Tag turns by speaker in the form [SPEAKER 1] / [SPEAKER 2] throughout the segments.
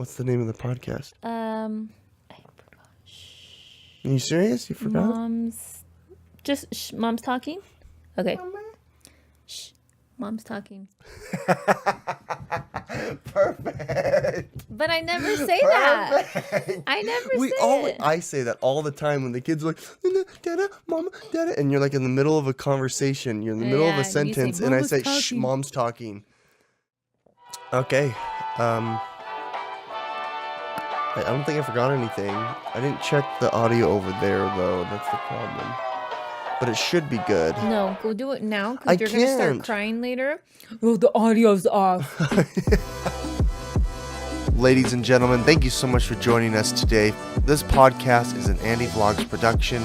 [SPEAKER 1] What's the name of the podcast?
[SPEAKER 2] I forgot. Shh.
[SPEAKER 1] Are you serious? You forgot?
[SPEAKER 2] Mom's talking? Okay. Mama? Shh. Mom's talking.
[SPEAKER 1] Perfect.
[SPEAKER 2] But I never say that. I never say it.
[SPEAKER 1] I say that all the time when the kids are like, Dada, Mama, Dada, and you're like in the middle of a conversation. You're in the middle of a sentence, and I say, shh, Mom's talking. Okay. I don't think I forgot anything. I didn't check the audio over there, though. That's the problem. But it should be good.
[SPEAKER 2] No, go do it now, because you're
[SPEAKER 1] going
[SPEAKER 2] to start crying later. Oh, the audio's off.
[SPEAKER 1] Ladies and gentlemen, thank you so much for joining us today. This podcast is an Andy Vlogs production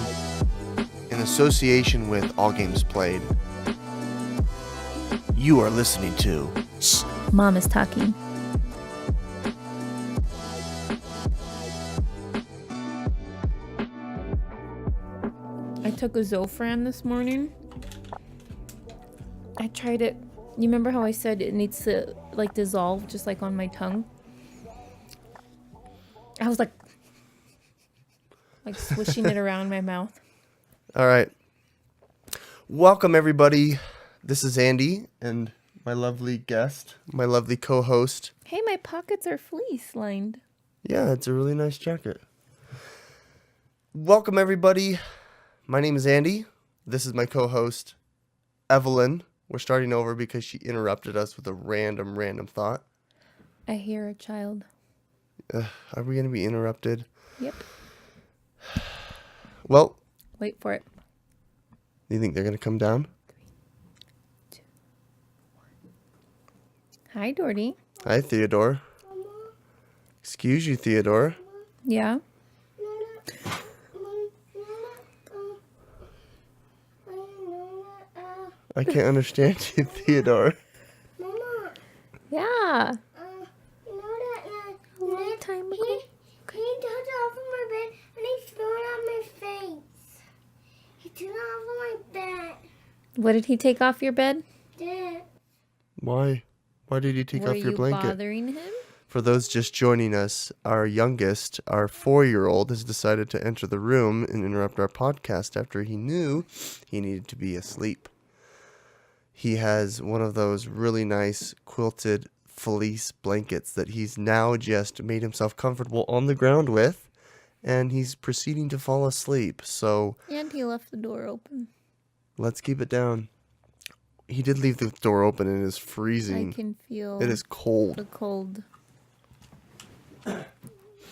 [SPEAKER 1] in association with All Games Played. You are listening to
[SPEAKER 2] Shh, Mom is talking. I took a Zofran this morning. I tried it. You remember how I said it needs to like dissolve just like on my tongue? I was like swishing it around my mouth.
[SPEAKER 1] All right. Welcome, everybody. This is Andy and my lovely guest, my lovely co-host.
[SPEAKER 2] Hey, my pockets are fleece lined.
[SPEAKER 1] Yeah, it's a really nice jacket. Welcome, everybody. My name is Andy. This is my co-host, Evelyn. We're starting over because she interrupted us with a random thought.
[SPEAKER 2] I hear a child.
[SPEAKER 1] Are we going to be interrupted?
[SPEAKER 2] Yep.
[SPEAKER 1] Well.
[SPEAKER 2] Wait for it.
[SPEAKER 1] Do you think they're going to come down?
[SPEAKER 2] 3, 2, 1. Hi, Dorty.
[SPEAKER 1] Hi, Theodore. Mama. Excuse you, Theodore.
[SPEAKER 2] Yeah?
[SPEAKER 1] I can't understand you, Theodore.
[SPEAKER 2] Mama. Yeah.
[SPEAKER 3] You know that
[SPEAKER 2] a long time ago.
[SPEAKER 3] He took it off of my bed and he threw it on my face. He took it off of my bed.
[SPEAKER 2] What did he take off your bed?
[SPEAKER 3] Dad.
[SPEAKER 1] Why? Why did he take off your blanket?
[SPEAKER 2] Were you bothering him?
[SPEAKER 1] For those just joining us, our youngest, our 4-year-old, has decided to enter the room and interrupt our podcast after he knew he needed to be asleep. He has one of those really nice quilted fleece blankets that he's now just made himself comfortable on the ground with, and he's proceeding to fall asleep. So,
[SPEAKER 2] and he left the door open.
[SPEAKER 1] Let's keep it down. He did leave the door open and it is freezing.
[SPEAKER 2] I can feel
[SPEAKER 1] it is cold.
[SPEAKER 2] The cold.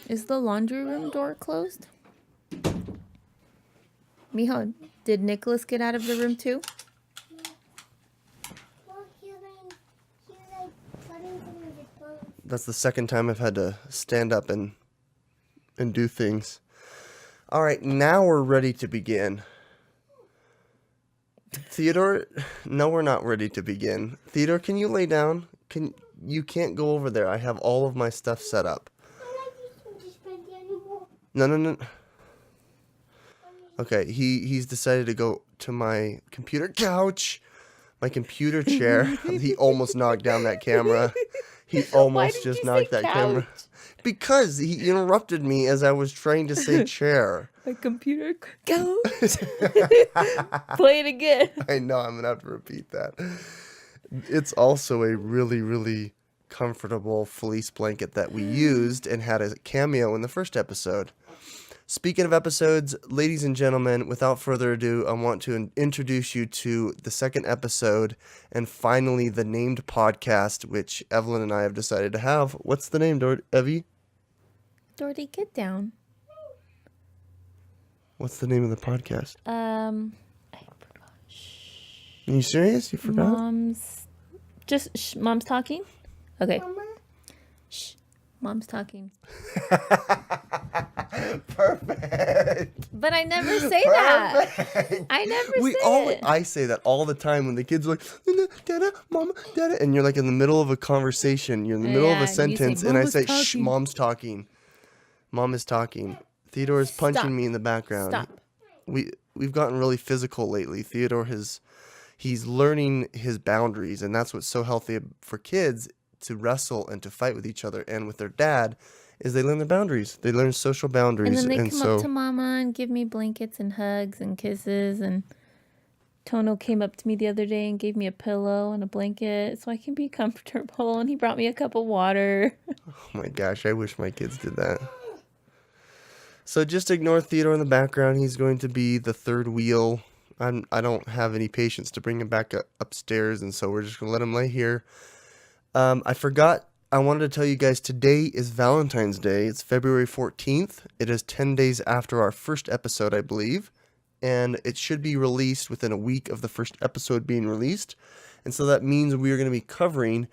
[SPEAKER 2] Is the laundry room door closed? Mijo, did Nicholas get out of the room too?
[SPEAKER 1] That's the second time I've had to stand up and do things. All right, now we're ready to begin. Theodore, no, we're not ready to begin. Theodore, can you lay down? You can't go over there. I have all of my stuff set up. No. Okay, he's decided to go to my computer couch, my computer chair. He almost knocked down that camera. He almost just knocked that camera. Because he interrupted me as I was trying to say chair.
[SPEAKER 2] My computer couch. Play it again.
[SPEAKER 1] I know, I'm going to have to repeat that. It's also a really, really comfortable fleece blanket that we used and had a cameo in the first episode. Speaking of episodes, ladies and gentlemen, without further ado, I want to introduce you to the second episode and finally the named podcast, which Evelyn and I have decided to have. What's the name, Evie?
[SPEAKER 2] Dorty, get down.
[SPEAKER 1] What's the name of the podcast?
[SPEAKER 2] I forgot. Shh.
[SPEAKER 1] Are you serious? You forgot?
[SPEAKER 2] Mom's talking? Okay.
[SPEAKER 3] Mama.
[SPEAKER 2] Shh. Mom's talking.
[SPEAKER 1] Perfect.
[SPEAKER 2] But I never say that. I never say it.
[SPEAKER 1] I say that all the time when the kids are like, Dada, Mama, Dada, and you're like in the middle of a conversation. You're in the middle of a sentence, and I say, shh, Mom's talking. Mom is talking. Theodore is punching me in the background.
[SPEAKER 2] Stop.
[SPEAKER 1] We've gotten really physical lately. Theodore he's learning his boundaries, and that's what's so healthy for kids to wrestle and to fight with each other and with their dad is they learn their boundaries. They learn social boundaries.
[SPEAKER 2] And then they
[SPEAKER 1] and
[SPEAKER 2] come
[SPEAKER 1] so
[SPEAKER 2] up to Mama and give me blankets and hugs and kisses. And Tono came up to me the other day and gave me a pillow and a blanket so I can be comfortable. And he brought me a cup of water.
[SPEAKER 1] oh my gosh, I wish my kids did that. So just ignore Theodore in the background. He's going to be the third wheel. I don't have any patience to bring him back upstairs, and so we're just going to let him lay here. I forgot. I wanted to tell you guys today is Valentine's Day. It's February 14th. It is 10 days after our first episode, I believe. And it should be released within a week of the first episode being released. And so that means we are going to be covering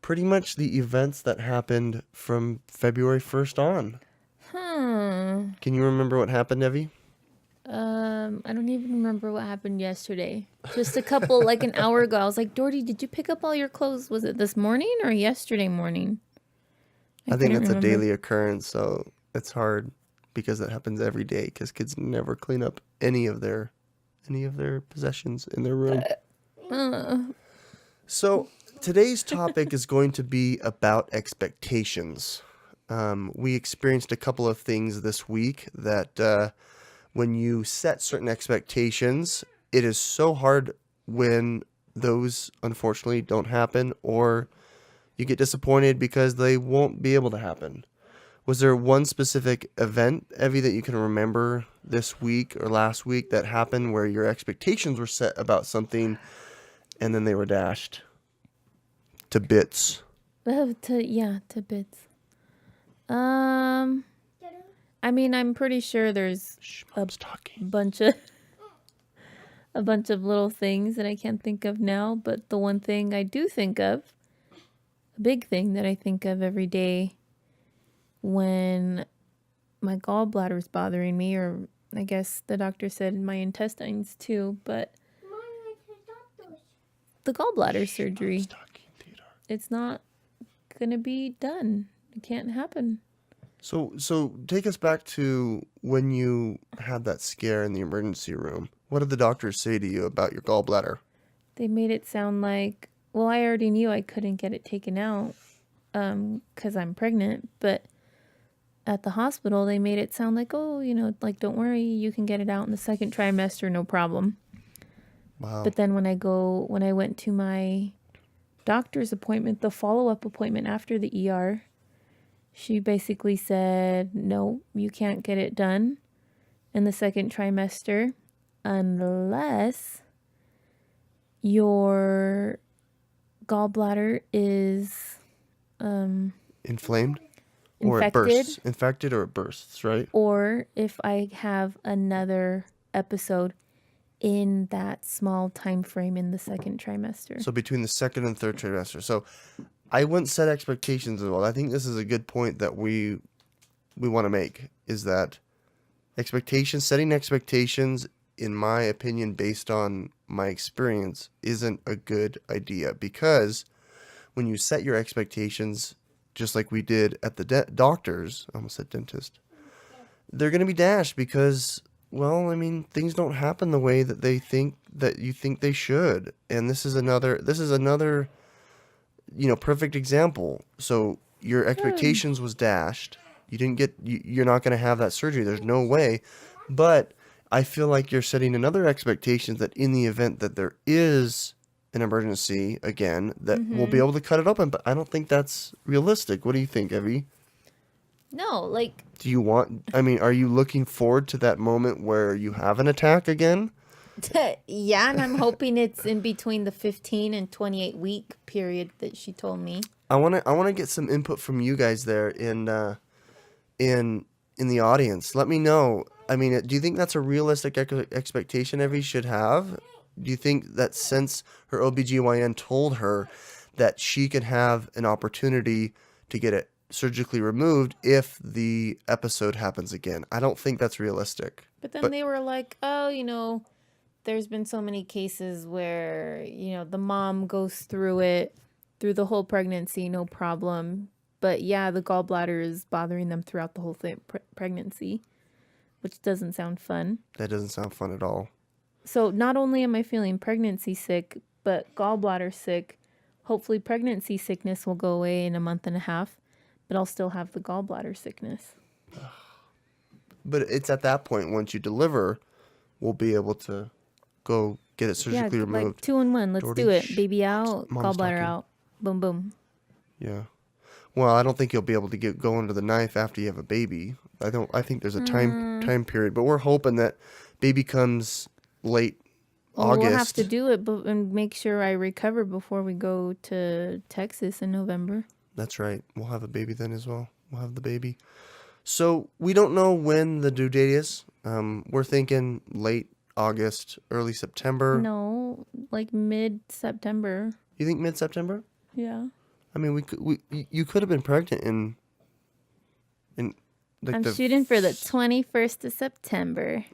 [SPEAKER 1] pretty much the events that happened from February 1st on. Can you remember what happened, Evie?
[SPEAKER 2] I don't even remember what happened yesterday. Just a couple, like an hour ago. I was like, Doherty, did you pick up all your clothes? Was it this morning or yesterday morning?
[SPEAKER 1] I think
[SPEAKER 2] couldn't
[SPEAKER 1] it's a
[SPEAKER 2] remember.
[SPEAKER 1] daily occurrence, so it's hard because it happens every day because kids never clean up any of their possessions in their room. So today's topic is going to be about expectations. We experienced a couple of things this week that when you set certain expectations, it is so hard when those unfortunately don't happen, or you get disappointed because they won't be able to happen. Was there one specific event, Evie, that you can remember this week or last week that happened where your expectations were set about something and then they were dashed to bits?
[SPEAKER 2] To bits. I mean, I'm pretty sure there's
[SPEAKER 1] Mom's talking.
[SPEAKER 2] bunch of a bunch of little things that I can't think of now, but the one thing I do think of, a big thing that I think of every day when my gallbladder's bothering me, or I guess the doctor said my intestines too, but the gallbladder surgery,
[SPEAKER 1] Mom's talking, Theodore.
[SPEAKER 2] it's not gonna be done. It can't happen.
[SPEAKER 1] So take us back to when you had that scare in the emergency room. What did the doctors say to you about your gallbladder?
[SPEAKER 2] They made it sound like, well, I already knew I couldn't get it taken out because I'm pregnant, but at the hospital, they made it sound like, oh, like, don't worry, you can get it out in the second trimester, no problem.
[SPEAKER 1] Wow.
[SPEAKER 2] But then when I went to my doctor's appointment, the follow-up appointment after the ER, she basically said, no, you can't get it done in the second trimester unless your gallbladder is
[SPEAKER 1] Inflamed? Or it
[SPEAKER 2] infected,
[SPEAKER 1] bursts. Infected or it bursts, right?
[SPEAKER 2] or if I have another episode in that small time frame in the second trimester.
[SPEAKER 1] So between the second and third trimester. So I wouldn't set expectations as well. I think this is a good point that we want to make, is that setting expectations, in my opinion, based on my experience, isn't a good idea, because when you set your expectations, just like we did at the doctors, I almost said dentist, they're going to be dashed because, well, I mean, things don't happen the way that you think they should. And this is another perfect example. So your expectations was dashed. You're not going to have that surgery. There's no way. But I feel like you're setting another expectation that in the event that there is an emergency again, that we'll be able to cut it open. But I don't think that's realistic. What do you think, Evie?
[SPEAKER 2] No, like,
[SPEAKER 1] are you looking forward to that moment where you have an attack again?
[SPEAKER 2] yeah, and I'm hoping it's in between the 15 and 28 week period that she told me.
[SPEAKER 1] I want to get some input from you guys there in the audience. Let me know. I mean, do you think that's a realistic expectation Evie should have? Do you think that since her OBGYN told her that she could have an opportunity to get it surgically removed if the episode happens again? I don't think that's realistic.
[SPEAKER 2] But then they were like, oh, there's been so many cases where, the mom goes through the whole pregnancy, no problem. But yeah, the gallbladder is bothering them throughout the whole pregnancy, which doesn't sound fun.
[SPEAKER 1] That doesn't sound fun at all.
[SPEAKER 2] So not only am I feeling pregnancy sick, but gallbladder sick hopefully pregnancy sickness will go away in a month and a half, but I'll still have the gallbladder sickness.
[SPEAKER 1] But it's at that point, once you deliver, we'll be able to go get it surgically
[SPEAKER 2] Yeah,
[SPEAKER 1] removed.
[SPEAKER 2] like 2 in 1. Let's
[SPEAKER 1] Jordy,
[SPEAKER 2] do it.
[SPEAKER 1] shh.
[SPEAKER 2] Baby out,
[SPEAKER 1] Mom's
[SPEAKER 2] gallbladder
[SPEAKER 1] talking.
[SPEAKER 2] out. Boom, boom.
[SPEAKER 1] Yeah. Well, I don't think you'll be able to go under the knife after you have a baby. I think there's a time period, but we're hoping that baby comes late
[SPEAKER 2] Well,
[SPEAKER 1] August.
[SPEAKER 2] we'll have to do it and make sure I recover before we go to Texas in November.
[SPEAKER 1] That's right. We'll have a baby then as well. We'll have the baby. So we don't know when the due date is. We're thinking late August, early September.
[SPEAKER 2] No, like mid-September.
[SPEAKER 1] You think mid-September?
[SPEAKER 2] Yeah.
[SPEAKER 1] I mean, you could have been pregnant in like
[SPEAKER 2] I'm shooting for the 21st of September.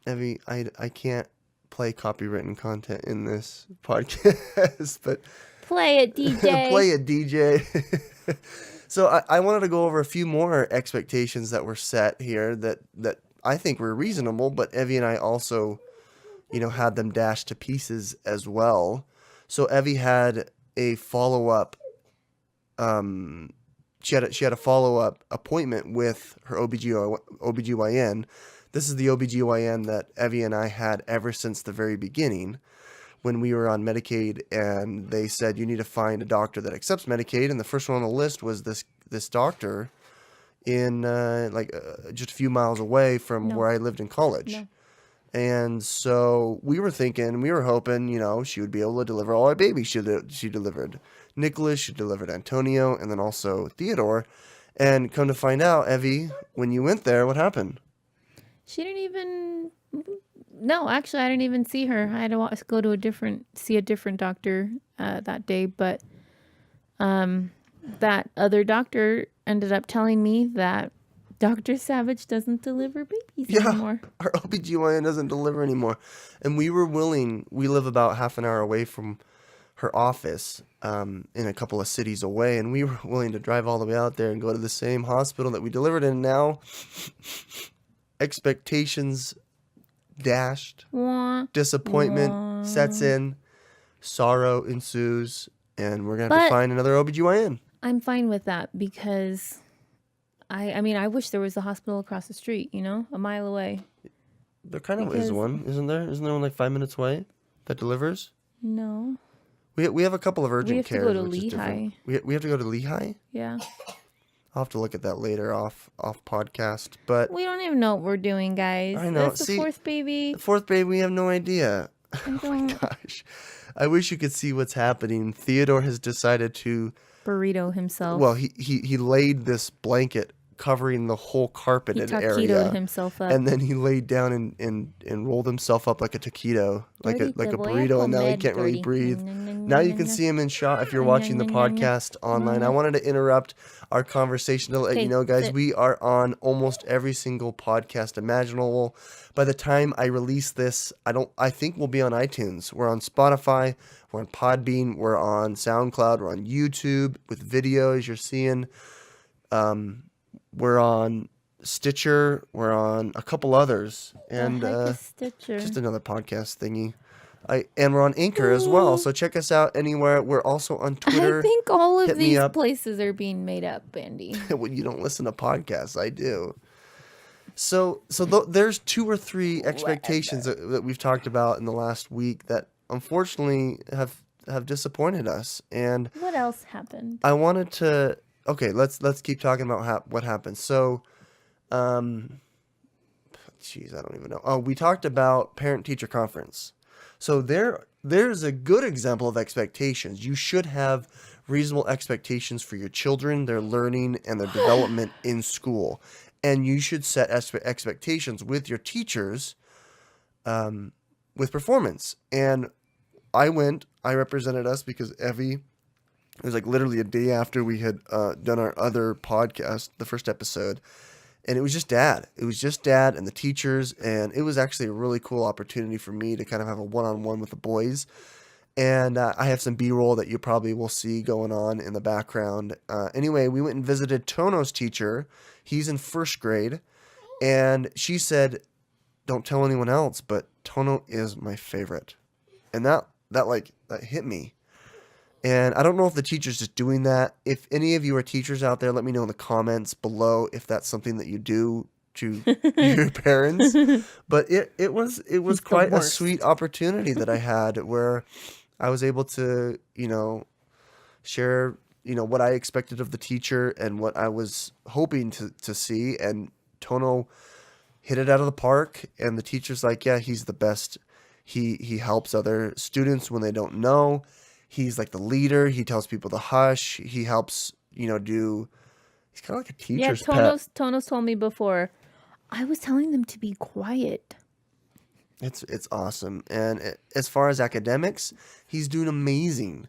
[SPEAKER 1] Evie, I can't play copywritten content in this podcast, but
[SPEAKER 2] Play it, DJ.
[SPEAKER 1] play it, DJ. So I wanted to go over a few more expectations that were set here that I think were reasonable, but Evie and I also, had them dashed to pieces as well. So Evie had a follow-up. She had a follow-up appointment with her OBGYN. This is the OBGYN that Evie and I had ever since the very beginning when we were on Medicaid, and they said you need to find a doctor that accepts Medicaid, and the first one on the list was this doctor in just a few miles away from where I lived in college.
[SPEAKER 2] No.
[SPEAKER 1] And so we were hoping, she would be able to deliver all our babies. She delivered Nicholas, she delivered Antonio, and then also Theodore. And come to find out, Evie, when you went there, what happened?
[SPEAKER 2] She didn't even... No, actually, I didn't even see her. I had to go to see a different doctor that day. But that other doctor ended up telling me that Dr. Savage doesn't deliver babies anymore.
[SPEAKER 1] Our OBGYN doesn't deliver anymore. And we live about half an hour away from her office in a couple of cities away. And we were willing to drive all the way out there and go to the same hospital that we delivered in. Now, expectations dashed, disappointment sets in, sorrow ensues, and we're going to have to find another OBGYN.
[SPEAKER 2] I'm fine with that because... I wish there was a hospital across the street, a mile away.
[SPEAKER 1] There kind of is one, isn't there? Isn't there one like 5 minutes away that delivers?
[SPEAKER 2] No.
[SPEAKER 1] We have a couple of urgent cares.
[SPEAKER 2] We have to go to
[SPEAKER 1] which is different.
[SPEAKER 2] Lehigh.
[SPEAKER 1] We have to go to Lehigh?
[SPEAKER 2] Yeah.
[SPEAKER 1] I'll have to look at that later off podcast. But
[SPEAKER 2] We don't even know what we're doing, guys.
[SPEAKER 1] I know.
[SPEAKER 2] That's the fourth baby.
[SPEAKER 1] The fourth baby, we have no idea.
[SPEAKER 2] I
[SPEAKER 1] Oh my
[SPEAKER 2] don't
[SPEAKER 1] gosh. I wish you could see what's happening. Theodore has decided to...
[SPEAKER 2] burrito himself.
[SPEAKER 1] Well, he laid this blanket covering the whole carpet
[SPEAKER 2] He
[SPEAKER 1] and
[SPEAKER 2] taquitoed
[SPEAKER 1] area,
[SPEAKER 2] himself up.
[SPEAKER 1] and then he laid down and rolled himself up like a taquito, like a burrito, and now he can't really breathe. Now you can see him in shot if you're watching the podcast online. I wanted to interrupt our conversation to let you know, guys, we are on almost every single podcast imaginable. By the time I release this, I think we'll be on iTunes. We're on Spotify, we're on Podbean, we're on Soundcloud, we're on YouTube with videos you're seeing. We're on Stitcher. We're on a couple others, and
[SPEAKER 2] Stitcher.
[SPEAKER 1] just another podcast thingy. And we're on Anchor as well. So check us out anywhere. We're also on Twitter.
[SPEAKER 2] I think all of
[SPEAKER 1] Hit me
[SPEAKER 2] these
[SPEAKER 1] up.
[SPEAKER 2] places are being made up, Andy.
[SPEAKER 1] When you don't listen to podcasts, I do. So there's 2 or 3 expectations that we've talked about in the last week that unfortunately have disappointed us. And
[SPEAKER 2] What else happened?
[SPEAKER 1] I wanted to. Okay, let's keep talking about what happened. So, I don't even know. Oh, we talked about parent-teacher conference. So there's a good example of expectations. You should have reasonable expectations for your children, their learning, and their development in school. And you should set expectations with your teachers with performance. And I represented us because Evie... It was like literally a day after we had done our other podcast, the first episode. And it was just Dad. It was just Dad and the teachers. And it was actually a really cool opportunity for me to kind of have a one-on-one with the boys. And I have some B-roll that you probably will see going on in the background. Anyway, we went and visited Tono's teacher. He's in first grade. And she said, don't tell anyone else, but Tono is my favorite. And that hit me. And I don't know if the teacher's just doing that. If any of you are teachers out there, let me know in the comments below if that's something that you do to your parents. But it was
[SPEAKER 2] He's the
[SPEAKER 1] quite a
[SPEAKER 2] worst.
[SPEAKER 1] sweet opportunity that I had where I was able to, share, what I expected of the teacher and what I was hoping to see. And Tono hit it out of the park. And the teacher's like, yeah, he's the best. He helps other students when they don't know. He's like the leader. He tells people to hush. He helps, he's kind of like a teacher's pet.
[SPEAKER 2] Tono's told me before, I was telling them to be quiet.
[SPEAKER 1] It's awesome. And as far as academics, he's doing amazing.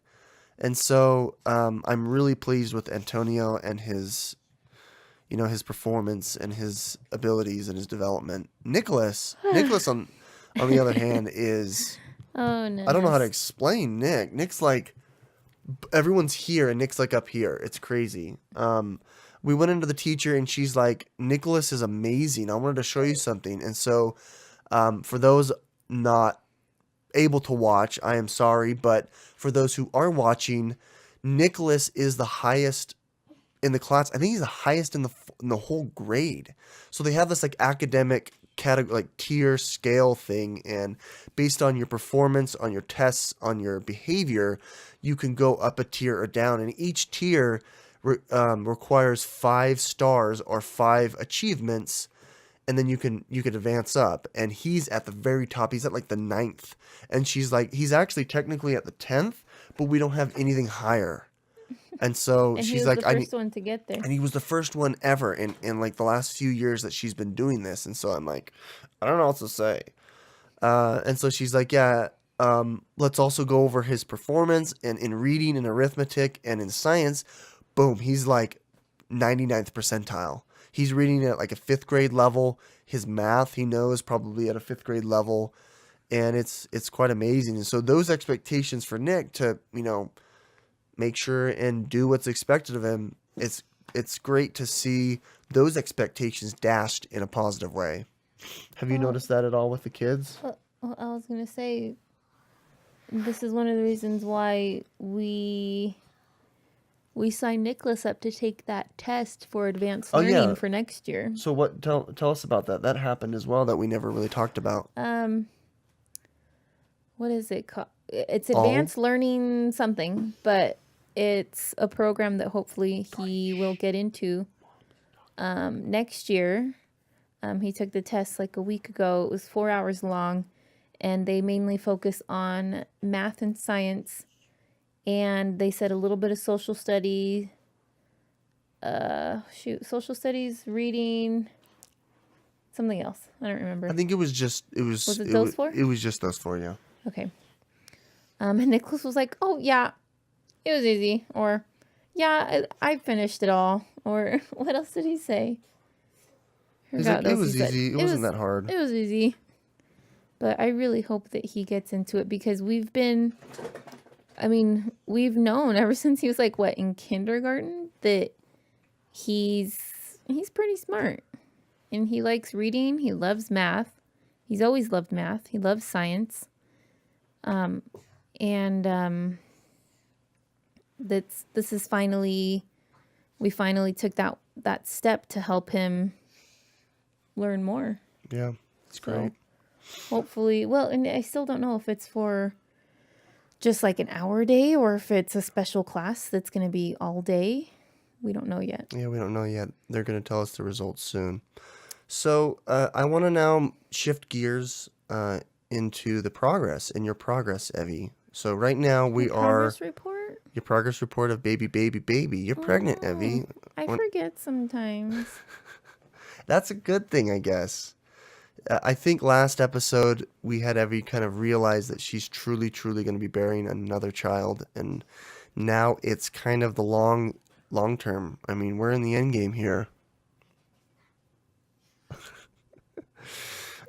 [SPEAKER 1] And so I'm really pleased with Antonio and his performance and his abilities and his development. Nicholas on the other hand is,
[SPEAKER 2] Oh no.
[SPEAKER 1] I don't know how to explain Nick. Nick's like, everyone's here and Nick's like up here. It's crazy. We went into the teacher and she's like, Nicholas is amazing. I wanted to show you something. And so for those not able to watch, I am sorry, but for those who are watching, Nicholas is the highest in the class. I think he's the highest in the whole grade. So they have this like academic category, like tier scale thing, and based on your performance, on your tests, on your behavior, you can go up a tier or down, and each tier requires 5 stars or 5 achievements, and then you can advance up. And he's at the very top. He's at like the 9th, and she's like, he's actually technically at the 10th, but we don't have anything higher. And so
[SPEAKER 2] And he
[SPEAKER 1] she's
[SPEAKER 2] was
[SPEAKER 1] like,
[SPEAKER 2] the first one to get there.
[SPEAKER 1] and he was the first one ever in like the last few years that she's been doing this. And so I'm like, I don't know what to say. And so she's like, yeah, let's also go over his performance and in reading and arithmetic and in science. Boom, he's like 99th percentile. He's reading at like a 5th grade level. His math, he knows, probably at a 5th grade level. And it's quite amazing. And so those expectations for Nick to, make sure and do what's expected of him, it's great to see those expectations dashed in a positive way. Have you noticed that at all with the kids?
[SPEAKER 2] Well, I was gonna say, this is one of the reasons why we signed Nicholas up to take that test for advanced
[SPEAKER 1] Oh,
[SPEAKER 2] learning
[SPEAKER 1] yeah.
[SPEAKER 2] for next year.
[SPEAKER 1] So what? Tell us about that. That happened as well that we never really talked about.
[SPEAKER 2] What is it called? It's advanced learning something, but it's a program that hopefully he will get into next year. He took the test like a week ago. It was 4 hours long, and they mainly focus on math and science. And they said a little bit of social study, social studies, reading, something else. I don't remember.
[SPEAKER 1] I think it was
[SPEAKER 2] it those 4?
[SPEAKER 1] It was just those 4, yeah.
[SPEAKER 2] Okay. And Nicholas was like, oh, yeah, it was easy. Or, yeah, I finished it all. Or, what else did he say?
[SPEAKER 1] He's like, it was easy. It wasn't that hard.
[SPEAKER 2] It was easy. But I really hope that he gets into it because we've known ever since he was like, in kindergarten, that he's pretty smart. And he likes reading. He loves math. He's always loved math. He loves science. This is we finally took that step to help him learn more.
[SPEAKER 1] Yeah, it's great.
[SPEAKER 2] Hopefully, and I still don't know if it's for just like an hour a day or if it's a special class that's going to be all day. We don't know yet.
[SPEAKER 1] Yeah, we don't know yet. They're going to tell us the results soon. So I want to now shift gears into the progress, your progress, Evie. So right now we
[SPEAKER 2] Progress report?
[SPEAKER 1] Your progress report of baby. You're pregnant, Evie.
[SPEAKER 2] I forget sometimes.
[SPEAKER 1] That's a good thing, I guess. I think last episode we had Evie kind of realize that she's truly going to be bearing another child, and now it's kind of the long term. I mean, we're in the end game here.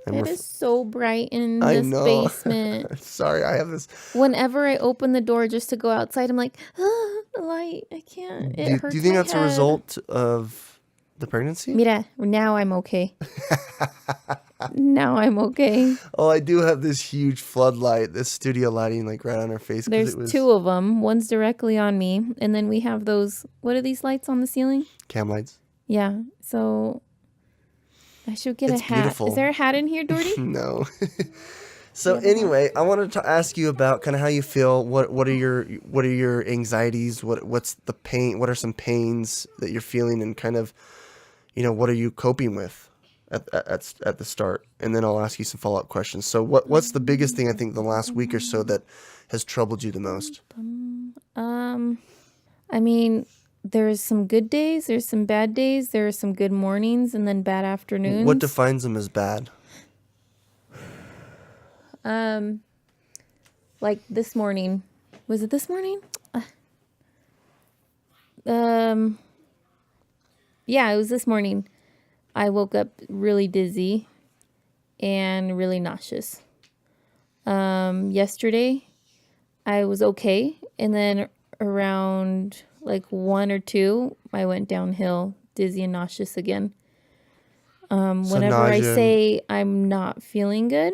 [SPEAKER 2] It is so bright in this basement.
[SPEAKER 1] Sorry, I have this.
[SPEAKER 2] Whenever I open the door just to go outside, I'm like, the light. I can't. It hurts.
[SPEAKER 1] Do you think
[SPEAKER 2] my
[SPEAKER 1] that's
[SPEAKER 2] head.
[SPEAKER 1] a result of the pregnancy?
[SPEAKER 2] Mira, now I'm okay. Now I'm okay.
[SPEAKER 1] Oh, I do have this huge floodlight, this studio lighting, like right on her face. 'Cause
[SPEAKER 2] There's
[SPEAKER 1] it was
[SPEAKER 2] two of them. One's directly on me, and then we have those. What are these lights on the ceiling?
[SPEAKER 1] cam lights.
[SPEAKER 2] Yeah. So I should get
[SPEAKER 1] It's
[SPEAKER 2] a hat.
[SPEAKER 1] beautiful.
[SPEAKER 2] Is there a hat in here, Doherty?
[SPEAKER 1] No. So
[SPEAKER 2] You have a hat?
[SPEAKER 1] anyway, I wanted to ask you about kind of how you feel. What are your anxieties? What's the pain? What are some pains that you're feeling, and kind of, what are you coping with at the start? And then I'll ask you some follow-up questions. So what's the biggest thing I think the last week or so that has troubled you the most?
[SPEAKER 2] I mean, there's some good days, there's some bad days, there are some good mornings, and then bad afternoons.
[SPEAKER 1] What defines them as bad?
[SPEAKER 2] Like this morning. Was it this morning? Yeah, it was this morning. I woke up really dizzy and really nauseous. Yesterday I was okay, and then around like 1 or 2, I went downhill, dizzy and nauseous again. Whenever I
[SPEAKER 1] nausea.
[SPEAKER 2] say I'm not feeling good,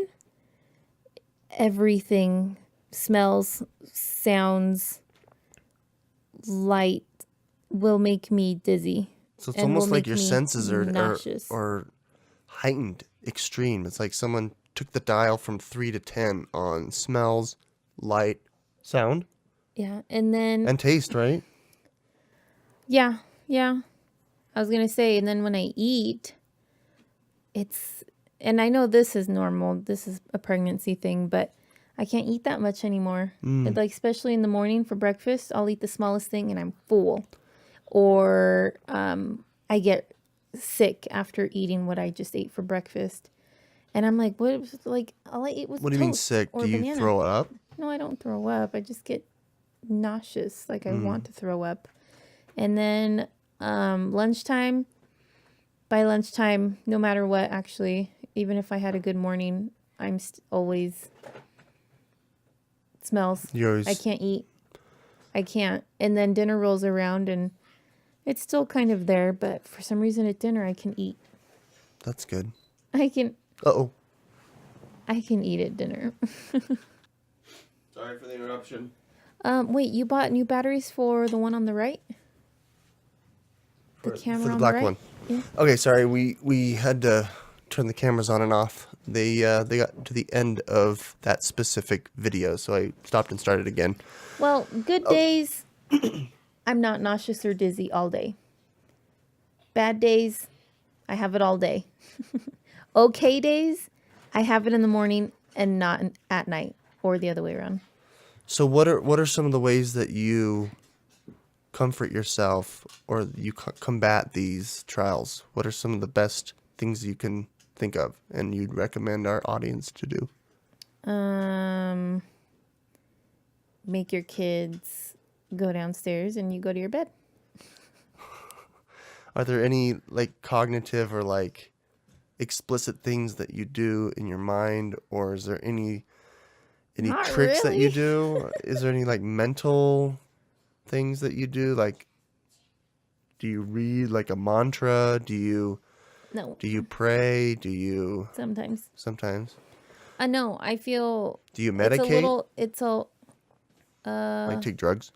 [SPEAKER 2] everything, smells, sounds, light, will make me dizzy.
[SPEAKER 1] So it's
[SPEAKER 2] and
[SPEAKER 1] almost
[SPEAKER 2] will
[SPEAKER 1] like
[SPEAKER 2] make
[SPEAKER 1] your
[SPEAKER 2] me
[SPEAKER 1] senses are
[SPEAKER 2] nauseous.
[SPEAKER 1] heightened extreme. It's like someone took the dial from 3 to 10 on smells, light, sound,
[SPEAKER 2] Yeah, and then
[SPEAKER 1] and taste, right?
[SPEAKER 2] yeah. I was gonna say, and then when I eat, and I know this is normal. This is a pregnancy thing, but I can't eat that much anymore. Like especially in the morning for breakfast, I'll eat the smallest thing and I'm full, or I get sick after eating what I just ate for breakfast, and I'm like, what? Like all I eat was
[SPEAKER 1] What do you mean
[SPEAKER 2] toast
[SPEAKER 1] sick?
[SPEAKER 2] or
[SPEAKER 1] Do you
[SPEAKER 2] banana.
[SPEAKER 1] throw up?
[SPEAKER 2] No, I don't throw up. I just get nauseous, like I want to throw up. And then lunchtime. By lunchtime, no matter what, actually, even if I had a good morning, I'm always smells.
[SPEAKER 1] You always,
[SPEAKER 2] I can't eat. I can't. And then dinner rolls around and it's still kind of there, but for some reason at dinner I can eat.
[SPEAKER 1] that's good.
[SPEAKER 2] I can
[SPEAKER 1] Uh-oh.
[SPEAKER 2] eat at dinner.
[SPEAKER 1] Sorry for the interruption.
[SPEAKER 2] Wait, you bought new batteries for the one on the right? The camera
[SPEAKER 1] For the
[SPEAKER 2] on
[SPEAKER 1] black
[SPEAKER 2] the right?
[SPEAKER 1] one.
[SPEAKER 2] Yeah.
[SPEAKER 1] Okay, sorry. We had to turn the cameras on and off. They got to the end of that specific video, so I stopped and started again.
[SPEAKER 2] Well, good days, I'm not nauseous or dizzy all day. Bad days, I have it all day. Okay days, I have it in the morning and not at night, or the other way around.
[SPEAKER 1] So what are some of the ways that you comfort yourself or you combat these trials? What are some of the best things you can think of and you'd recommend our audience to do?
[SPEAKER 2] Make your kids go downstairs and you go to your bed.
[SPEAKER 1] Are there any like cognitive or like explicit things that you do in your mind, or is there any
[SPEAKER 2] Not
[SPEAKER 1] tricks that you
[SPEAKER 2] really.
[SPEAKER 1] do? Is there any like mental things that you do? Like, do you read like a mantra? Do you
[SPEAKER 2] No,
[SPEAKER 1] pray? Do you
[SPEAKER 2] sometimes.
[SPEAKER 1] sometimes?
[SPEAKER 2] No, I feel
[SPEAKER 1] Do you
[SPEAKER 2] it's
[SPEAKER 1] medicate? Like take drugs?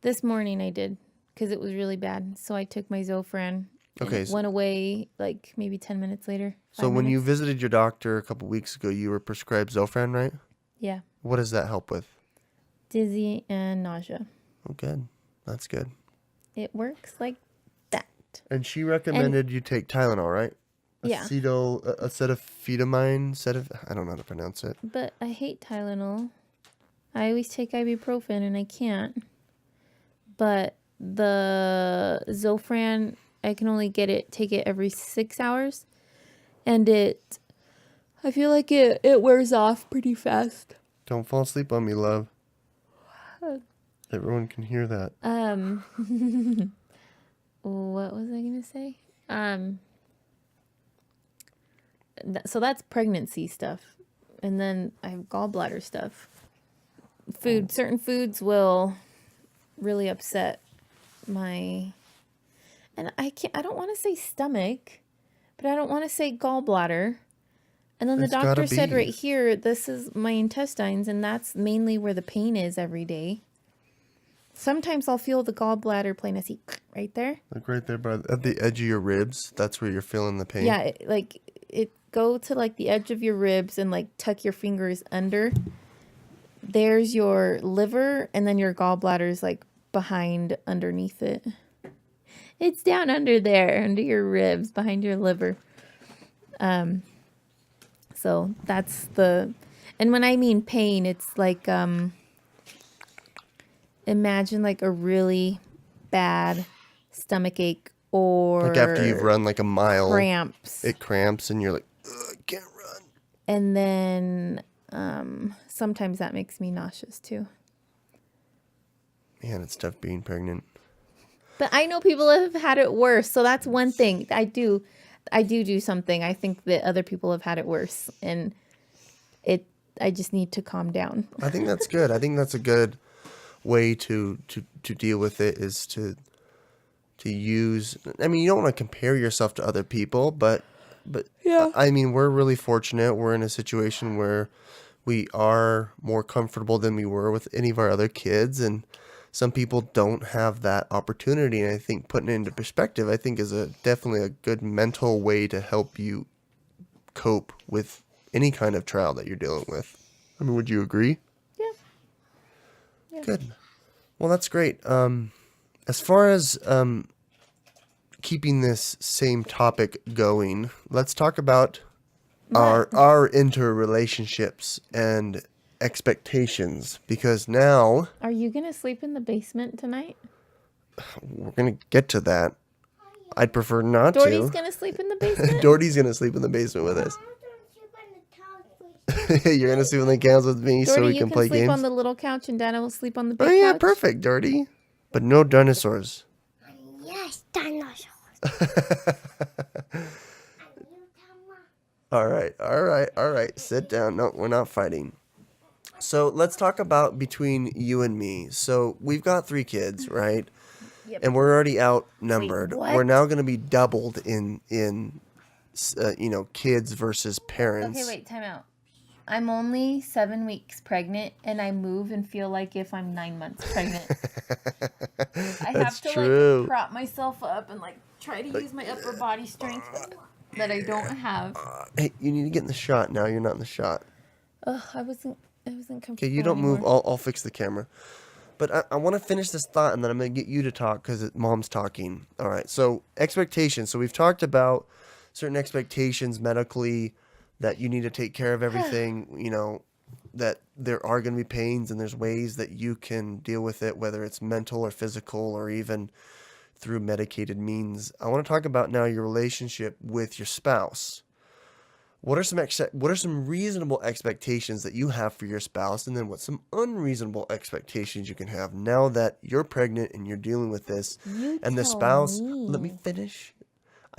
[SPEAKER 2] This morning I did because it was really bad. So I took my Zofran. And
[SPEAKER 1] Okay,
[SPEAKER 2] it
[SPEAKER 1] so-
[SPEAKER 2] went away like maybe 10 minutes later.
[SPEAKER 1] So
[SPEAKER 2] 5
[SPEAKER 1] when you
[SPEAKER 2] minutes.
[SPEAKER 1] visited your doctor a couple weeks ago, you were prescribed Zofran, right?
[SPEAKER 2] Yeah,
[SPEAKER 1] What does that help with?
[SPEAKER 2] dizzy and nausea.
[SPEAKER 1] Oh, good. That's good.
[SPEAKER 2] It works like that.
[SPEAKER 1] And she recommended you take Tylenol, right?
[SPEAKER 2] Yeah.
[SPEAKER 1] Acetophetamine, I don't know how to pronounce it.
[SPEAKER 2] But I hate Tylenol. I always take ibuprofen and I can't. But the Zofran, I can only take it every 6 hours. And I feel like it wears off pretty fast.
[SPEAKER 1] Don't fall asleep on me, love. Everyone can hear that.
[SPEAKER 2] What was I going to say? So that's pregnancy stuff. And then I have gallbladder stuff. Certain foods will really upset my, and I don't want to say stomach, but I don't want to say gallbladder. And then the
[SPEAKER 1] It's gotta
[SPEAKER 2] doctor said
[SPEAKER 1] be.
[SPEAKER 2] right here, this is my intestines, and that's mainly where the pain is every day. Sometimes I'll feel the gallbladder playing a right there.
[SPEAKER 1] Like right there at the edge of your ribs. That's where you're feeling the pain.
[SPEAKER 2] Yeah, it go to like the edge of your ribs and like tuck your fingers under. There's your liver, and then your gallbladder is like behind underneath it. It's down under there, under your ribs, behind your liver. So that's and when I mean pain, it's like, imagine like a really bad stomach ache or
[SPEAKER 1] Like after you've run like a mile,
[SPEAKER 2] cramps.
[SPEAKER 1] it cramps and you're like, ugh, I can't run.
[SPEAKER 2] And then sometimes that makes me nauseous too.
[SPEAKER 1] Man, it's tough being pregnant.
[SPEAKER 2] But I know people have had it worse, so that's one thing. I do something. I think that other people have had it worse, and I just need to calm down.
[SPEAKER 1] I think that's good. I think that's a good way to deal with it, is to use. I mean, you don't want to compare yourself to other people, but
[SPEAKER 2] Yeah.
[SPEAKER 1] I mean, we're really fortunate. We're in a situation where we are more comfortable than we were with any of our other kids, and some people don't have that opportunity. And I think putting it into perspective, I think, is definitely a good mental way to help you cope with any kind of trial that you're dealing with. I mean, would you agree?
[SPEAKER 2] Yeah.
[SPEAKER 1] Good. Well, that's great. As far as keeping this same topic going, let's talk about our interrelationships and expectations, because now
[SPEAKER 2] Are you gonna sleep in the basement tonight?
[SPEAKER 1] we're gonna get to that. I'd prefer not
[SPEAKER 2] Doherty's
[SPEAKER 1] to.
[SPEAKER 2] gonna sleep in the basement.
[SPEAKER 1] Doherty's gonna sleep in the basement with us. You're gonna sleep on the couch with me so
[SPEAKER 2] Doherty,
[SPEAKER 1] we
[SPEAKER 2] you
[SPEAKER 1] can play
[SPEAKER 2] sleep
[SPEAKER 1] games.
[SPEAKER 2] on the little couch, and Dana will sleep on the big
[SPEAKER 1] Oh yeah,
[SPEAKER 2] couch.
[SPEAKER 1] perfect, Doherty. But no dinosaurs.
[SPEAKER 3] Yes, dinosaurs.
[SPEAKER 1] All right. Sit down. No, we're not fighting. So let's talk about between you and me. So we've got 3 kids, right?
[SPEAKER 2] Yep.
[SPEAKER 1] And we're already outnumbered.
[SPEAKER 2] Wait, what?
[SPEAKER 1] We're now going to be doubled in kids versus parents.
[SPEAKER 2] Okay, wait, time out. I'm only 7 weeks pregnant, and I move and feel like if I'm 9 months pregnant. I have to
[SPEAKER 1] true.
[SPEAKER 2] like prop myself up and like try to use my upper body strength that I don't have.
[SPEAKER 1] Hey, you need to get in the shot now. You're not in the shot.
[SPEAKER 2] Ugh, I wasn't comfortable.
[SPEAKER 1] Okay, you don't
[SPEAKER 2] anymore.
[SPEAKER 1] move. I'll fix the camera. But I want to finish this thought, and then I'm going to get you to talk because Mom's talking. All right, so expectations. So we've talked about certain expectations medically, that you need to take care of everything, that there are going to be pains, and there's ways that you can deal with it, whether it's mental or physical or even through medicated means. I want to talk about now your relationship with your spouse. What are some reasonable expectations that you have for your spouse, and then what's some unreasonable expectations you can have now that you're pregnant and you're dealing with this, and the
[SPEAKER 2] tell
[SPEAKER 1] spouse?
[SPEAKER 2] me.
[SPEAKER 1] Let me finish.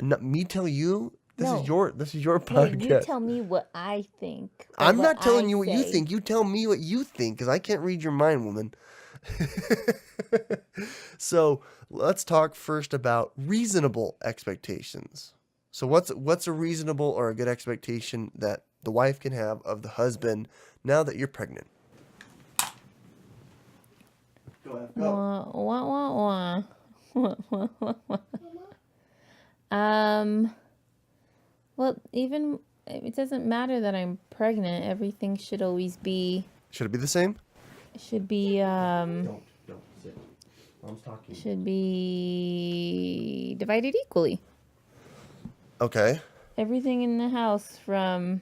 [SPEAKER 1] Not me tell you. This
[SPEAKER 2] No.
[SPEAKER 1] is your
[SPEAKER 2] No,
[SPEAKER 1] podcast.
[SPEAKER 2] you tell me what I think. or
[SPEAKER 1] I'm
[SPEAKER 2] what
[SPEAKER 1] not telling
[SPEAKER 2] I
[SPEAKER 1] you what you
[SPEAKER 2] say.
[SPEAKER 1] think. You tell me what you think, because I can't read your mind, woman. So let's talk first about reasonable expectations. So what's a reasonable or a good expectation that the wife can have of the husband now that you're pregnant? Go ahead.
[SPEAKER 2] Wah, wah, wah, wah. Well, even it doesn't matter that I'm pregnant. Everything should always be
[SPEAKER 1] Should it be the same?
[SPEAKER 2] Don't
[SPEAKER 1] sit. Mom's talking.
[SPEAKER 2] should be divided equally.
[SPEAKER 1] Okay.
[SPEAKER 2] Everything in the house, from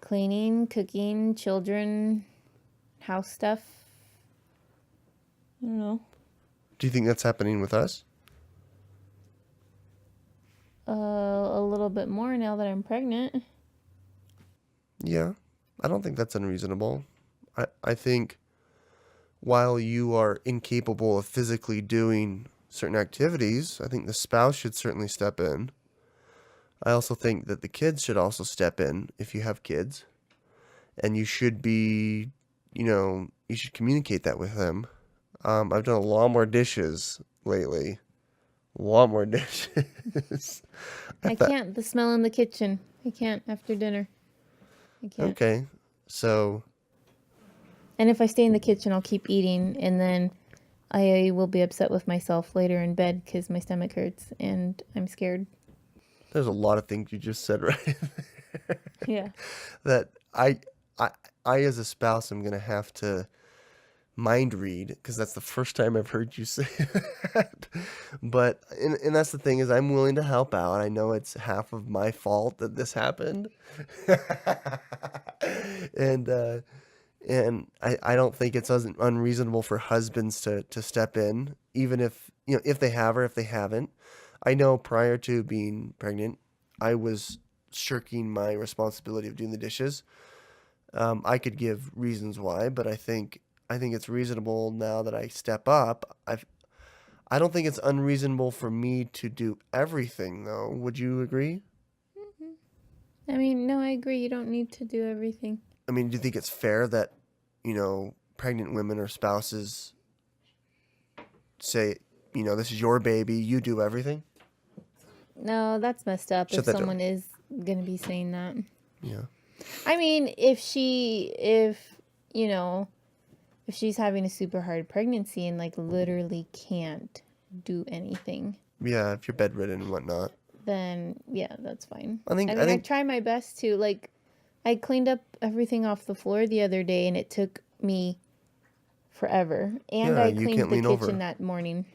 [SPEAKER 2] cleaning, cooking, children, house stuff. I don't know.
[SPEAKER 1] Do you think that's happening with us?
[SPEAKER 2] A little bit more now that I'm pregnant.
[SPEAKER 1] Yeah. I don't think that's unreasonable. I think while you are incapable of physically doing certain activities, I think the spouse should certainly step in. I also think that the kids should also step in if you have kids. And you should be, you should communicate that with them. I've done a lot more dishes lately. A lot more dishes.
[SPEAKER 2] I can't. The smell in the kitchen. I can't after dinner. I can't.
[SPEAKER 1] Okay. So,
[SPEAKER 2] And if I stay in the kitchen, I'll keep eating, and then I will be upset with myself later in bed because my stomach hurts and I'm scared.
[SPEAKER 1] there's a lot of things you just said right
[SPEAKER 2] Yeah.
[SPEAKER 1] that I, I as a spouse am going to have to mind read because that's the first time I've heard you say that. But and that's the thing is I'm willing to help out. I know it's half of my fault that this happened. and I don't think it's unreasonable for husbands to step in, even if if they have or if they haven't. I know prior to being pregnant, I was shirking my responsibility of doing the dishes. I could give reasons why, but I think it's reasonable now that I step up. I don't think it's unreasonable for me to do everything, though. Would you agree?
[SPEAKER 2] I mean, no, I agree. You don't need to do everything.
[SPEAKER 1] I mean, do you think it's fair that, pregnant women or spouses say, this is your baby, you do everything?
[SPEAKER 2] No, that's messed up
[SPEAKER 1] Shut
[SPEAKER 2] if
[SPEAKER 1] that door.
[SPEAKER 2] someone is going to be saying that.
[SPEAKER 1] Yeah.
[SPEAKER 2] I mean, if she's having a super hard pregnancy and like literally can't do anything,
[SPEAKER 1] Yeah, if you're bedridden and whatnot.
[SPEAKER 2] then yeah, that's fine.
[SPEAKER 1] I think-
[SPEAKER 2] I
[SPEAKER 1] I
[SPEAKER 2] mean, I
[SPEAKER 1] think-
[SPEAKER 2] try my best to like. I cleaned up everything off the floor the other day, and it took me forever. And
[SPEAKER 1] Yeah,
[SPEAKER 2] I
[SPEAKER 1] you
[SPEAKER 2] cleaned
[SPEAKER 1] can't
[SPEAKER 2] the
[SPEAKER 1] lean
[SPEAKER 2] kitchen
[SPEAKER 1] over.
[SPEAKER 2] that morning,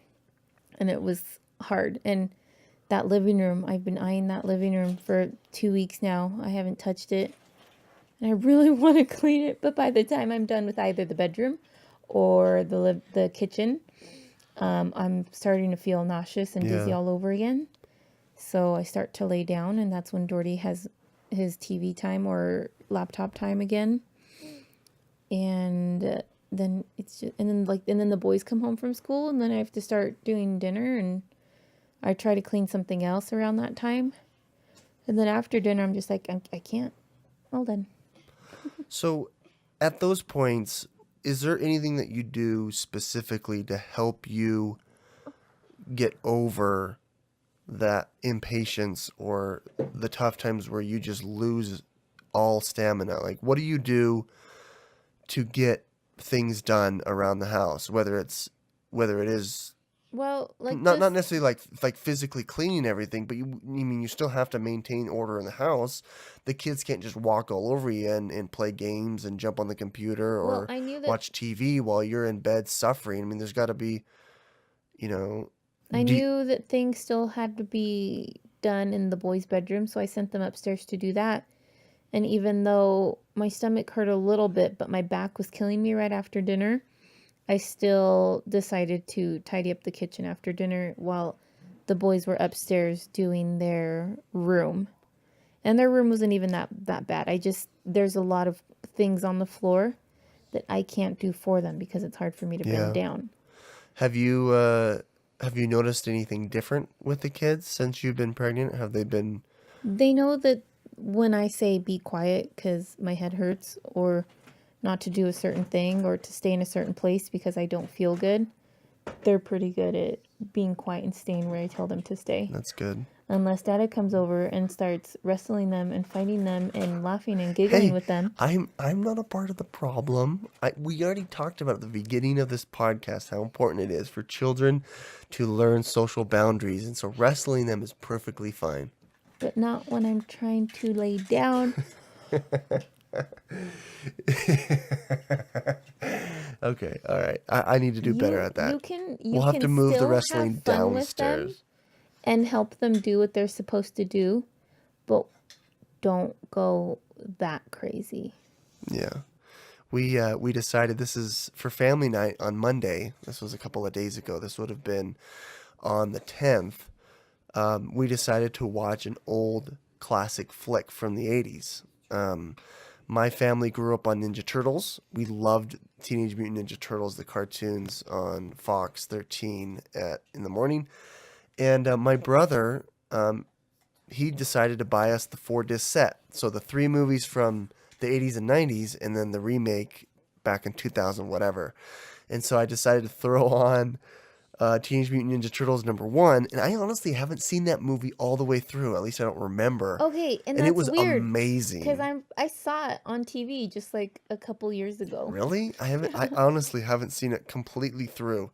[SPEAKER 2] and it was hard. And that living room, I've been eyeing that living room for 2 weeks now. I haven't touched it, and I really want to clean it. But by the time I'm done with either the bedroom or the kitchen, I'm starting to feel nauseous and dizzy
[SPEAKER 1] Yeah.
[SPEAKER 2] all over again. So I start to lay down, and that's when Doherty has his TV time or laptop time again. And then it's just, and then the boys come home from school, and then I have to start doing dinner, and I try to clean something else around that time. And then after dinner, I'm just like, I can't. Well then.
[SPEAKER 1] So, at those points, is there anything that you do specifically to help you get over that impatience or the tough times where you just lose all stamina? Like, what do you do to get things done around the house? Whether it is
[SPEAKER 2] Well, like
[SPEAKER 1] not necessarily like physically cleaning everything, but you still have to maintain order in the house. The kids can't just walk all over you and play games and jump on the computer or
[SPEAKER 2] Well, I knew that-
[SPEAKER 1] watch TV while you're in bed suffering. I mean, there's got to be,
[SPEAKER 2] I
[SPEAKER 1] do you-
[SPEAKER 2] knew that things still had to be done in the boys' bedroom, so I sent them upstairs to do that. And even though my stomach hurt a little bit, but my back was killing me right after dinner, I still decided to tidy up the kitchen after dinner while the boys were upstairs doing their room. And their room wasn't even that bad. There's a lot of things on the floor that I can't do for them because it's hard for me to
[SPEAKER 1] Yeah.
[SPEAKER 2] bend down.
[SPEAKER 1] have you noticed anything different with the kids since you've been pregnant? Have they been?
[SPEAKER 2] They know that when I say be quiet because my head hurts, or not to do a certain thing, or to stay in a certain place because I don't feel good, they're pretty good at being quiet and staying where I tell them to stay.
[SPEAKER 1] That's good.
[SPEAKER 2] Unless Dada comes over and starts wrestling them and fighting them and laughing and giggling with them.
[SPEAKER 1] I'm not a part of the problem. We already talked about at the beginning of this podcast how important it is for children to learn social boundaries, and so wrestling them is perfectly fine.
[SPEAKER 2] But not when I'm trying to lay down.
[SPEAKER 1] Okay, all right. I need to do better at that.
[SPEAKER 2] We'll
[SPEAKER 1] have to move the wrestling downstairs.
[SPEAKER 2] And help them do what they're supposed to do, but don't go that crazy.
[SPEAKER 1] Yeah. We decided this is for family night on Monday. This was a couple of days ago. This would have been on the 10th. We decided to watch an old classic flick from the 80s. My family grew up on Ninja Turtles. We loved Teenage Mutant Ninja Turtles, the cartoons on Fox 13 in the morning. And my brother, he decided to buy us the 4-disc set. So the 3 movies from the 80s and 90s, and then the remake back in 2000, whatever. And so I decided to throw on Teenage Mutant Ninja Turtles #1, and I honestly haven't seen that movie all the way through. At least I don't remember.
[SPEAKER 2] Okay, and
[SPEAKER 1] And it
[SPEAKER 2] that's
[SPEAKER 1] was
[SPEAKER 2] weird
[SPEAKER 1] amazing.
[SPEAKER 2] because I saw it on TV just like a couple years ago.
[SPEAKER 1] Really? I honestly haven't seen it completely through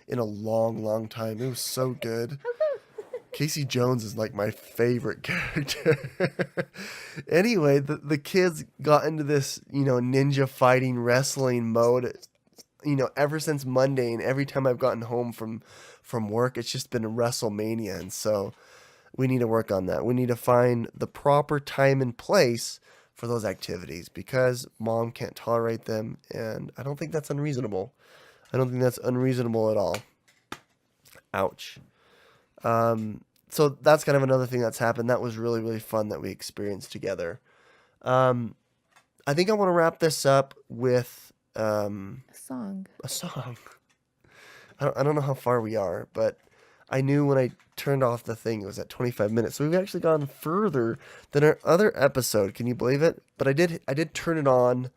[SPEAKER 1] in a long, long time. It was so good. Casey Jones is like my favorite character. Anyway, the kids got into this, ninja fighting wrestling mode, ever since Monday, and every time I've gotten home from work, it's just been a WrestleMania, and so we need to work on that. We need to find the proper time and place for those activities because Mom can't tolerate them, and I don't think that's unreasonable. I don't think that's unreasonable at all. Ouch. So that's kind of another thing that's happened. That was really, really fun that we experienced together. I think I want to wrap this up with
[SPEAKER 2] A song.
[SPEAKER 1] a song. I don't know how far we are, but I knew when I turned off the thing it was at 25 minutes. So we've actually gone further than our other episode. Can you believe it? But I did turn it on.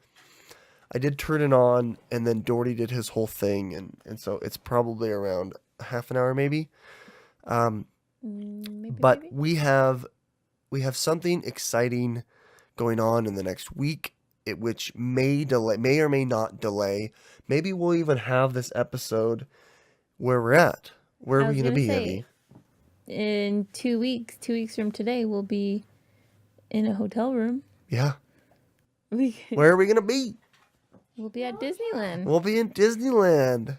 [SPEAKER 1] And then Doherty did his whole thing, and so it's probably around half an hour maybe. But
[SPEAKER 2] Maybe.
[SPEAKER 1] we have something exciting going on in the next week, which may or may not delay. Maybe we'll even have this episode where we're at. Where are we going to be, Evie?
[SPEAKER 2] In 2 weeks, 2 weeks from today, we'll be in a hotel room.
[SPEAKER 1] Yeah. Where are we going to be?
[SPEAKER 2] We'll be at Disneyland.
[SPEAKER 1] We'll be in Disneyland.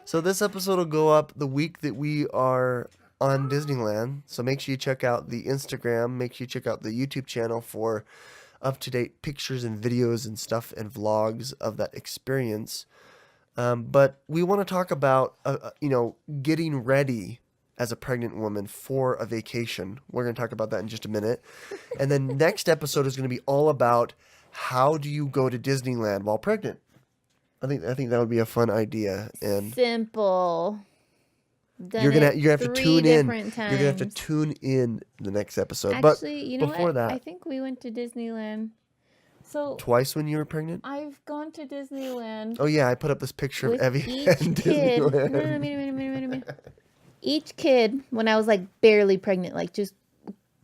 [SPEAKER 1] So this episode will go up the week that we are on Disneyland. So make sure you check out the Instagram. Make sure you check out the YouTube channel for up-to-date pictures and videos and stuff and vlogs of that experience. But we want to talk about, getting ready as a pregnant woman for a vacation. We're going to talk about that in just a minute. And then next episode is going to be all about how do you go to Disneyland while pregnant. I think that would be a fun idea. And
[SPEAKER 2] simple.
[SPEAKER 1] You're gonna have to tune in.
[SPEAKER 2] Times.
[SPEAKER 1] You're gonna have to tune in the next episode.
[SPEAKER 2] Actually,
[SPEAKER 1] but
[SPEAKER 2] you know
[SPEAKER 1] before
[SPEAKER 2] what?
[SPEAKER 1] that,
[SPEAKER 2] I think we went to Disneyland. So
[SPEAKER 1] twice when you were pregnant.
[SPEAKER 2] I've gone to Disneyland.
[SPEAKER 1] Oh yeah, I put up this picture
[SPEAKER 2] with
[SPEAKER 1] of Evie
[SPEAKER 2] each
[SPEAKER 1] and
[SPEAKER 2] kid.
[SPEAKER 1] Disneyland.
[SPEAKER 2] No, each kid, when I was like barely pregnant, like just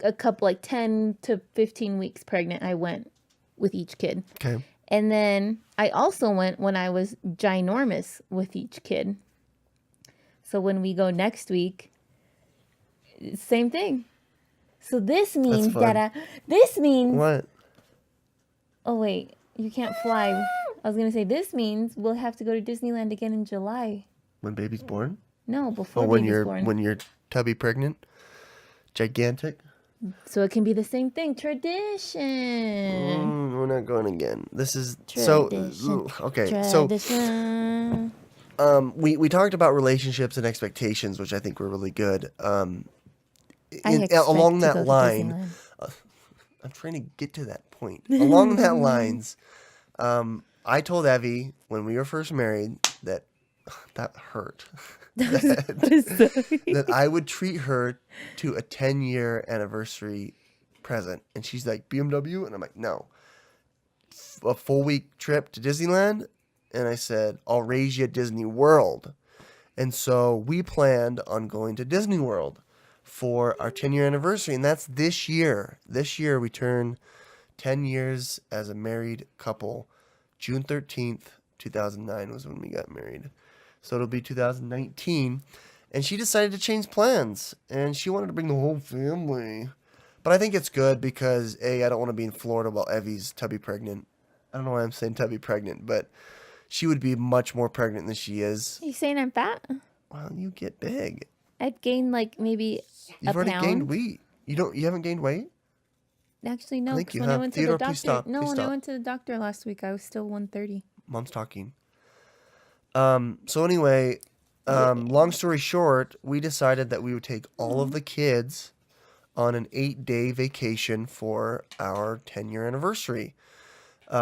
[SPEAKER 2] a couple, like 10 to 15 weeks pregnant, I went with each kid.
[SPEAKER 1] Okay.
[SPEAKER 2] And then I also went when I was ginormous with each kid. So when we go next week, same thing. So this means this means
[SPEAKER 1] What?
[SPEAKER 2] Oh wait, you can't fly. I was gonna say this means we'll have to go to Disneyland again in July.
[SPEAKER 1] When baby's born?
[SPEAKER 2] No, before
[SPEAKER 1] when
[SPEAKER 2] baby's
[SPEAKER 1] you're
[SPEAKER 2] born.
[SPEAKER 1] when you're tubby pregnant, gigantic.
[SPEAKER 2] So it can be the same thing. Tradition.
[SPEAKER 1] We're not going again. This is
[SPEAKER 2] Tradition.
[SPEAKER 1] so okay.
[SPEAKER 2] Tradition.
[SPEAKER 1] So we talked about relationships and expectations, which I think were really good. Along that line, I'm trying to get to that point. Along that lines, I told Evie when we were first married that hurt. that I would treat her to a 10-year anniversary present. And she's like, BMW? And I'm like, no. A full week trip to Disneyland? And I said, I'll raise you at Disney World. And so we planned on going to Disney World for our 10-year anniversary. And that's this year. This year we turn 10 years as a married couple. June 13th, 2009 was when we got married. So it'll be 2019. And she decided to change plans. And she wanted to bring the whole family. But I think it's good because, A, I don't want to be in Florida while Evie's tubby pregnant. I don't know why I'm saying tubby pregnant, but she would be much more pregnant than she is.
[SPEAKER 2] Are you saying I'm fat?
[SPEAKER 1] Well, you get big.
[SPEAKER 2] I've gained like maybe
[SPEAKER 1] You've
[SPEAKER 2] a
[SPEAKER 1] already
[SPEAKER 2] pound.
[SPEAKER 1] gained weight. You haven't gained weight?
[SPEAKER 2] Actually, no.
[SPEAKER 1] I think
[SPEAKER 2] Because
[SPEAKER 1] you
[SPEAKER 2] when I
[SPEAKER 1] have.
[SPEAKER 2] went to
[SPEAKER 1] Theodore,
[SPEAKER 2] the
[SPEAKER 1] please
[SPEAKER 2] doctor,
[SPEAKER 1] stop.
[SPEAKER 2] no,
[SPEAKER 1] Please
[SPEAKER 2] when I
[SPEAKER 1] stop.
[SPEAKER 2] went to the doctor last week, I was still 130.
[SPEAKER 1] Mom's talking. So anyway, long story short, we decided that we would take all of the kids on an 8-day vacation for our 10-year anniversary.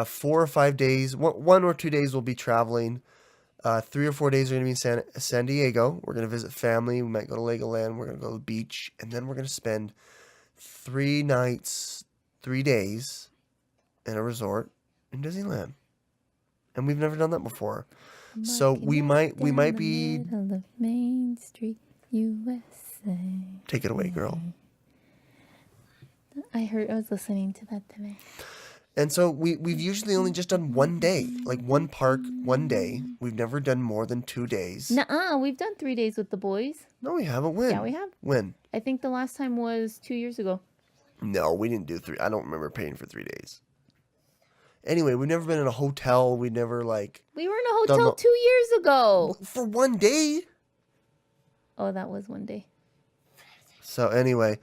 [SPEAKER 1] 4 or 5 days, 1 or 2 days we'll be traveling. 3 or 4 days are going to be in San Diego. We're going to visit family. We might go to Legoland. We're going to go to the beach. And then we're going to spend 3 nights, 3 days in a resort in Disneyland. And we've never done that before. So we might be.
[SPEAKER 2] Middle of Main Street, USA.
[SPEAKER 1] Take it away, girl.
[SPEAKER 2] I was listening to that today.
[SPEAKER 1] And so we've usually only just done one day, like one park, one day. We've never done more than 2 days.
[SPEAKER 2] Nuh-uh, we've done 3 days with the boys.
[SPEAKER 1] No, we haven't. When?
[SPEAKER 2] Yeah, we have.
[SPEAKER 1] When?
[SPEAKER 2] I think the last time was 2 years ago.
[SPEAKER 1] No, we didn't do 3. I don't remember paying for 3 days. Anyway, we've never been in a hotel. We never
[SPEAKER 2] We were in a hotel 2 years ago.
[SPEAKER 1] for one day.
[SPEAKER 2] Oh, that was one day.
[SPEAKER 1] So anyway,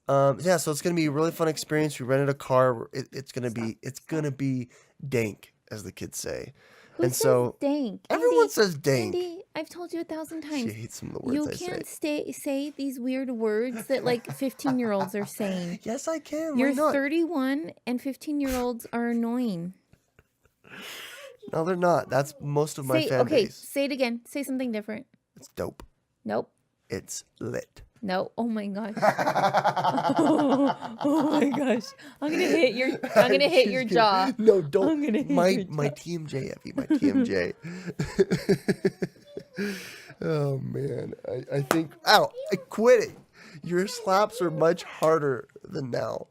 [SPEAKER 1] so it's gonna be a really fun experience. We rented a car. It's gonna be dank, as the kids say.
[SPEAKER 2] Who says dank?
[SPEAKER 1] Everyone
[SPEAKER 2] Andy,
[SPEAKER 1] says dank.
[SPEAKER 2] Andy, I've told you 1,000 times.
[SPEAKER 1] She hates some of the words
[SPEAKER 2] You
[SPEAKER 1] I say.
[SPEAKER 2] can't say these weird words that 15-year-olds are saying.
[SPEAKER 1] Yes, I can.
[SPEAKER 2] You're
[SPEAKER 1] Why not?
[SPEAKER 2] 31 and 15-year-olds are annoying.
[SPEAKER 1] No, they're not. That's most of my fan base.
[SPEAKER 2] Say it again. Say something different.
[SPEAKER 1] It's dope.
[SPEAKER 2] Nope.
[SPEAKER 1] It's lit.
[SPEAKER 2] No. Oh my gosh. oh my gosh. I'm gonna hit your jaw.
[SPEAKER 1] No, don't.
[SPEAKER 2] I'm gonna hit
[SPEAKER 1] my
[SPEAKER 2] your
[SPEAKER 1] my
[SPEAKER 2] jaw.
[SPEAKER 1] TMJ, Effie, my TMJ. Oh man, I think. Ow! I quit it. Your slaps are much harder than now.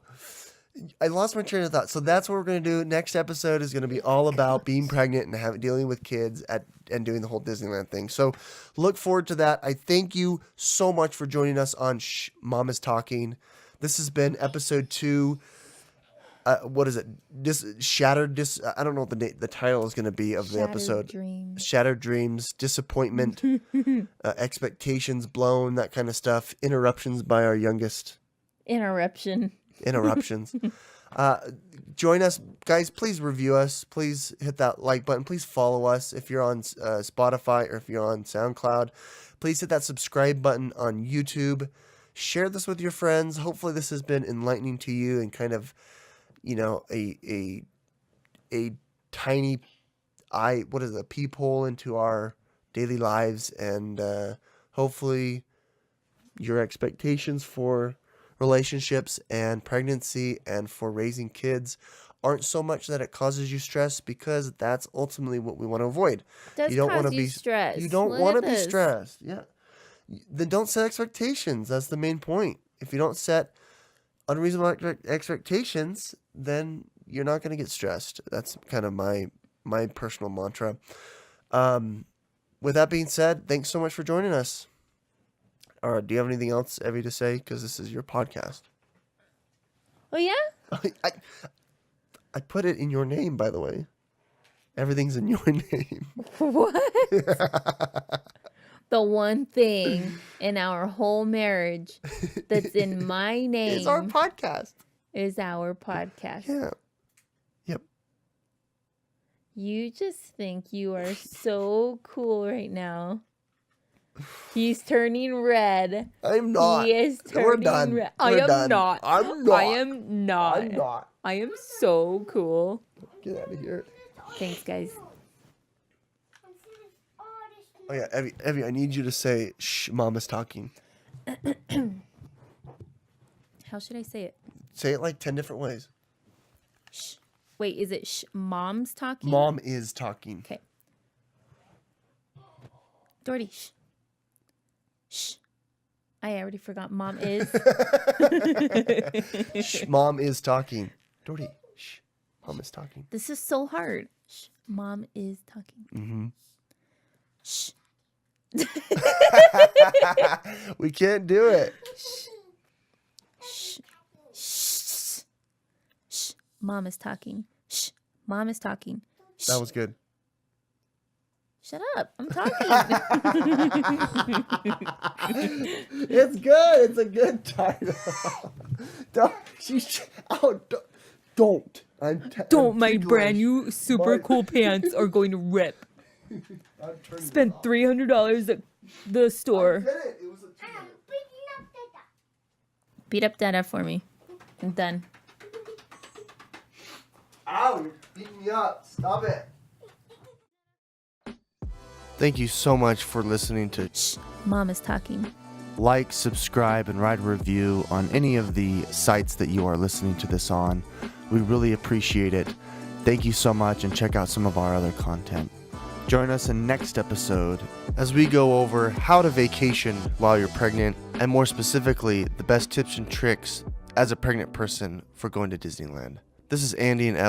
[SPEAKER 1] I lost my train of thought. So that's what we're gonna do. Next episode is gonna be all about being pregnant and dealing with kids and doing the whole Disneyland thing. So look forward to that. I thank you so much for joining us on Shh, Mom is Talking. This has been episode 2. What is it? I don't know what the title is going to be of the episode.
[SPEAKER 2] Dreams.
[SPEAKER 1] Shattered dreams, disappointment, expectations blown, that kind of stuff. Interruptions by our youngest.
[SPEAKER 2] Interruptions.
[SPEAKER 1] Join us, guys. Please review us. Please hit that like button. Please follow us if you're on Spotify or if you're on Soundcloud. Please hit that subscribe button on YouTube. Share this with your friends. Hopefully this has been enlightening to you and kind of, a tiny a peephole into our daily lives, and hopefully your expectations for relationships and pregnancy and for raising kids aren't so much that it causes you stress, because that's ultimately what we want to avoid.
[SPEAKER 2] You don't want to be stressed.
[SPEAKER 1] You don't want to be stressed. Yeah. Then don't set expectations. That's the main point. If you don't set unreasonable expectations, then you're not going to get stressed. That's kind of my personal mantra. With that being said, thanks so much for joining us. Do you have anything else, Evie, to say? Because this is your podcast.
[SPEAKER 2] Oh, yeah?
[SPEAKER 1] I put it in your name, by the way. Everything's in your name.
[SPEAKER 2] What? The one thing in our whole marriage that's in my name
[SPEAKER 1] It's our podcast.
[SPEAKER 2] Is our podcast.
[SPEAKER 1] Yeah. Yep.
[SPEAKER 2] You just think you are so cool right now. He's turning red.
[SPEAKER 1] I'm not.
[SPEAKER 2] He is turning
[SPEAKER 1] We're done.
[SPEAKER 2] red.
[SPEAKER 1] We're
[SPEAKER 2] I am
[SPEAKER 1] done.
[SPEAKER 2] not.
[SPEAKER 1] I'm not.
[SPEAKER 2] I am not.
[SPEAKER 1] I'm not.
[SPEAKER 2] I am so cool.
[SPEAKER 1] Get out of here.
[SPEAKER 2] Thanks, guys.
[SPEAKER 1] Oh, yeah, Evie, I need you to say, shh, Mom is talking.
[SPEAKER 2] How should I say it?
[SPEAKER 1] Say it like 10 different ways.
[SPEAKER 2] Shh. Wait, is it Mom's talking?
[SPEAKER 1] Mom is talking.
[SPEAKER 2] Okay. Doherty, shh. Shh. I already forgot. Mom is.
[SPEAKER 1] Shh, Mom is talking. Doherty, shh, Mom is talking.
[SPEAKER 2] This is so hard. Shh. Mom is talking.
[SPEAKER 1] Mm-hmm.
[SPEAKER 2] Shh.
[SPEAKER 1] We can't do it.
[SPEAKER 2] Shh. Shh. Shh. Shh. Mom is talking. Shh. Mom is talking. Shh.
[SPEAKER 1] That was good.
[SPEAKER 2] Shut up. I'm talking.
[SPEAKER 1] It's good. It's a good title. Don't.
[SPEAKER 2] Don't. My brand new super cool pants are going to rip. Spent $300 at the store. Beat up Dada for me. I'm done.
[SPEAKER 1] Ow, you're beating me up. Stop it. Thank you so much for listening to
[SPEAKER 2] Shh. Mom is talking.
[SPEAKER 1] Like, subscribe, and write a review on any of the sites that you are listening to this on. We really appreciate it. Thank you so much, and check out some of our other content. Join us in next episode as we go over how to vacation while you're pregnant, and more specifically, the best tips and tricks as a pregnant person for going to Disneyland. This is Andy and Evelyn.